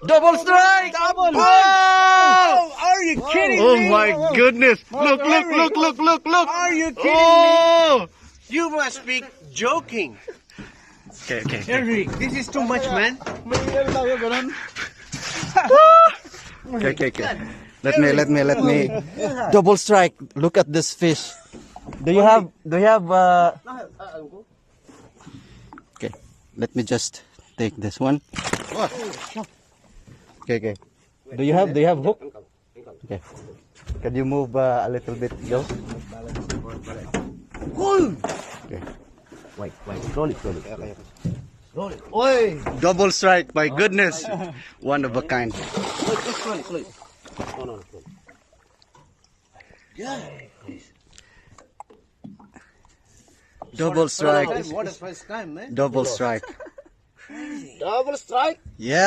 Double strike! Double! Wow! Are you kidding Oh me? my goodness! Look! Look! Are you kidding Oh! me? You must be joking. Okay. Eric, this is too much, man. Okay. Let me. Double strike. Look at this fish. Do you have? Okay. Let me just take this one. Okay. Do you have hook? Okay. Can you move a little bit, Joe? Okay. Wait, slowly. Oi! Double strike, my goodness. One of a kind. Slowly. No. Yeah. Double strike. What a first time, man. Double strike. Double strike. Yeah.